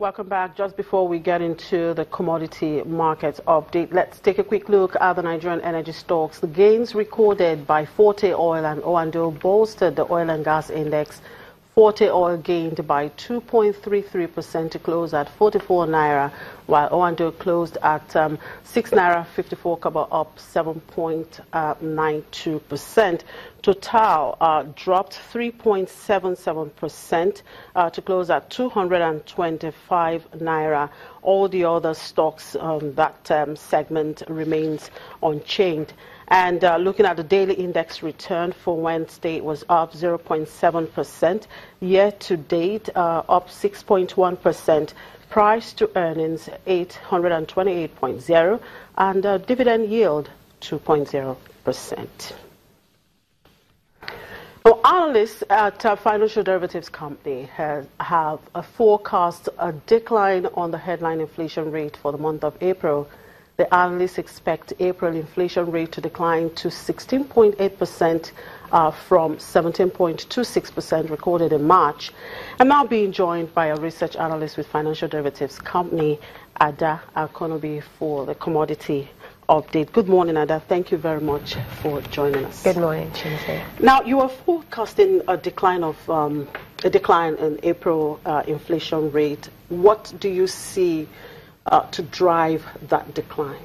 Welcome back. Just before we get into the commodity market update, let's take a quick look at the Nigerian energy stocks. The gains recorded by Forte Oil and O&O bolstered the oil and gas index. Forte Oil gained by 2.33% to close at 44 naira, while O&O closed at 6 naira 54 kobo, up 7.92%. Total dropped 3.77% to close at 225 naira. All the other stocks on that segment remains unchanged. And looking at the daily index return for Wednesday, it was up 0.7%. Year to date, up 6.1%. Price to earnings 828.0, and dividend yield 2.0%. Well, analysts at Financial Derivatives Company have forecast a decline on the headline inflation rate for the month of April. The analysts expect April inflation rate to decline to 16.8% from 17.26% recorded in March. I'm now being joined by a research analyst with Financial Derivatives Company, Ada Akonobi, for the commodity update. Good morning, Ada. Thank you very much for joining us. Good morning, Chinese. Now, you are forecasting a decline in April inflation rate. What do you see to drive that decline?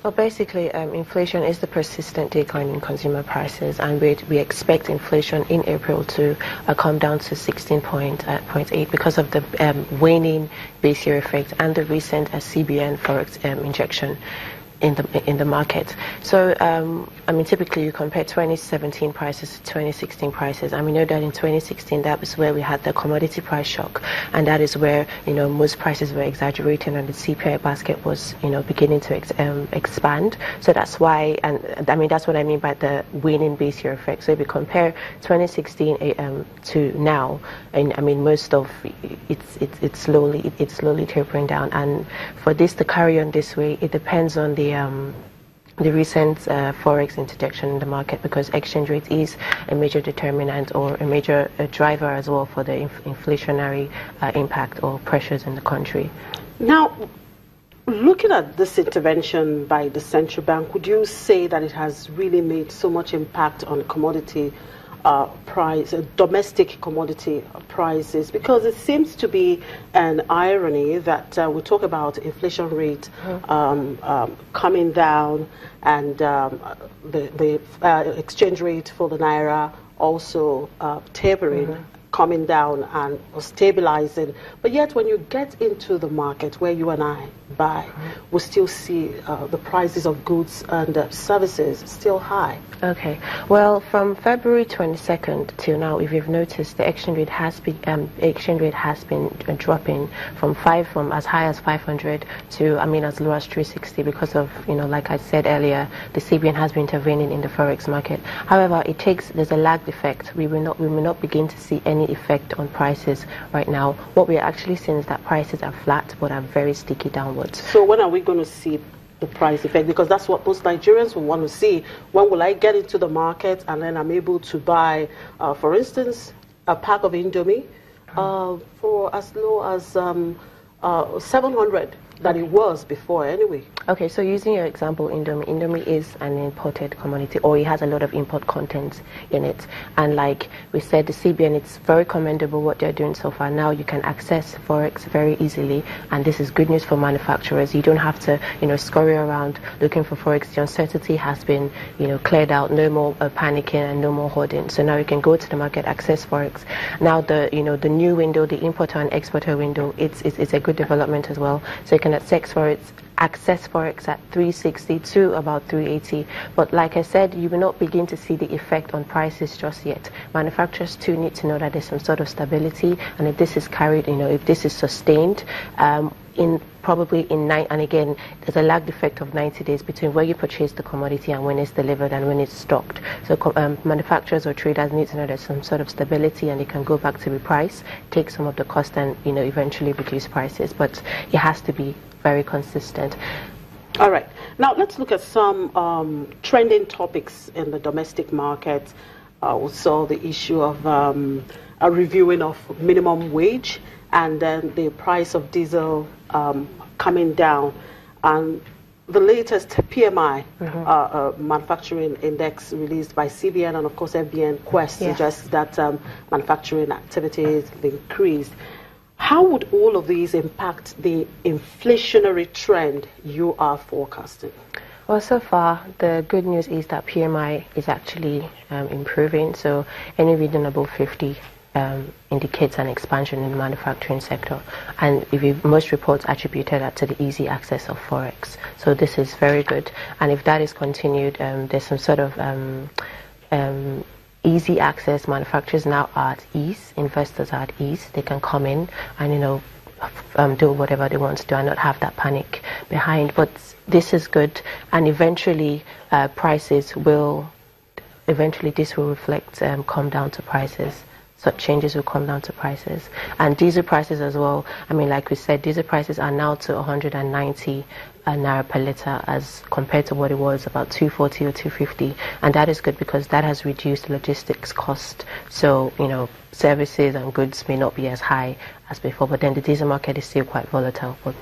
Well, basically, inflation is the persistent decline in consumer prices, and we expect inflation in April to come down to 16.8 because of the waning base year effect and the recent CBN forex injection in the market. So I mean, typically you compare 2017 prices to 2016 prices, and we know that in 2016 that was where we had the commodity price shock, and that is where most prices were exaggerating and the CPI basket was beginning to expand. So that's why, and I mean that's what I mean by the waning base year effect. So if you compare 2016 to now, and I mean most of it's slowly tapering down, and for this to carry on this way, it depends on the recent forex interjection in the market, because exchange rate is a major determinant or a major driver as well for the inflationary impact or pressures in the country. Now, looking at this intervention by the central bank, would you say that it has really made so much impact on commodity domestic commodity prices? Because it seems to be an irony that we talk about inflation rate coming down, and the exchange rate for the naira also tapering, coming down and stabilizing. But yet when you get into the market where you and I buy, we still see the prices of goods and services still high. Okay. Well, from February 22nd till now, if you've noticed, the exchange rate has been dropping from as high as 500 to as low as 360 because of like I said earlier, the CBN has been intervening in the forex market. However, there's a lagged effect. We will not begin to see any effect on prices right now. What we are actually seeing is that prices are flat but are very sticky downwards. So when are we going to see the price effect? Because that's what most Nigerians will want to see. When will I get into the market and then I'm able to buy, for instance, a pack of Indomie for as low as 700 that it was before anyway. Okay, so using your example, Indomie is an imported commodity, or it has a lot of import content in it. And like we said, the CBN, it's very commendable what they're doing so far. Now you can access forex very easily, and this is good news for manufacturers. You don't have to, scurry around looking for forex. The uncertainty has been, cleared out. No more panicking and no more hoarding. So now you can go to the market, access forex. Now the new window, the importer and exporter window, it's a good development as well. So you can access forex at 360 to about 380. But like I said, you will not begin to see the effect on prices just yet. Manufacturers too need to know that there's some sort of stability, and if this is carried, if this is sustained, and again, there's a lagged effect of 90 days between where you purchase the commodity and when it's delivered and when it's stocked. So manufacturers or traders need to know there's some sort of stability, and they can go back to reprice, take some of the cost, and eventually reduce prices. But it has to be very consistent. All right. Now let's look at some trending topics in the domestic market. We saw the issue of a reviewing of minimum wage, and then the price of diesel coming down, and the latest PMI manufacturing index released by CBN and of course FBN Quest suggests that manufacturing activities have increased. How would all of these impact the inflationary trend you are forecasting? Well, so far, the good news is that PMI is actually improving. So any reading above 50 indicates an expansion in the manufacturing sector. And most reports attributed that to the easy access of Forex. So this is very good. And if that is continued, there's some sort of easy access. Manufacturers now are at ease. Investors are at ease. They can come in and, do whatever they want to do and not have that panic behind. But this is good, and eventually this will reflect, come down to prices. Such changes will come down to prices. And diesel prices as well. I mean, like we said, diesel prices are now to 190 naira per litre as compared to what it was about 240 or 250. And that is good because that has reduced logistics cost. So, services and goods may not be as high as before, but then the diesel market is still quite volatile, but,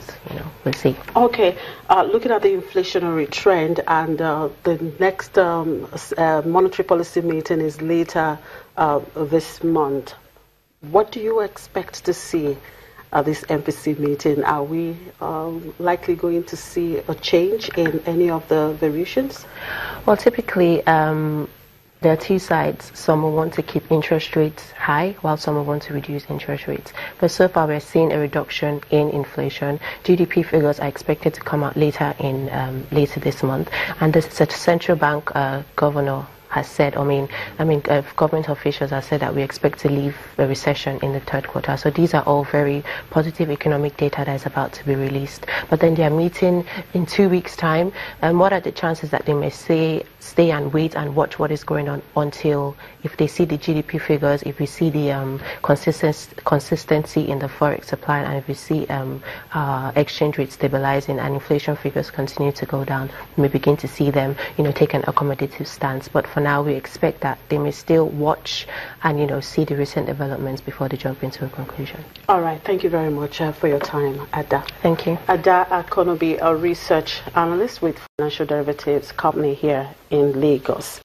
we'll see. Okay, looking at the inflationary trend, and the next monetary policy meeting is later this month. What do you expect to see at this MPC meeting? Are we likely going to see a change in any of the variations? Well, typically, there are two sides. Some will want to keep interest rates high, while some will want to reduce interest rates. But so far, we're seeing a reduction in inflation. GDP figures are expected to come out later this month, and the central bank governor has said, government officials have said that we expect to leave a recession in the third quarter. So these are all very positive economic data that is about to be released. But then they are meeting in 2 weeks' time. And what are the chances that they may stay and wait and watch what is going on until, if they see the GDP figures, if we see the consistency in the forex supply, and if we see exchange rates stabilizing and inflation figures continue to go down, we may begin to see them, take an accommodative stance. But for now, we expect that they may still watch and, see the recent developments before they jump into a conclusion. All right. Thank you very much for your time, Ada. Thank you. Ada Akonobi, a research analyst with Financial Derivatives Company here in Lagos.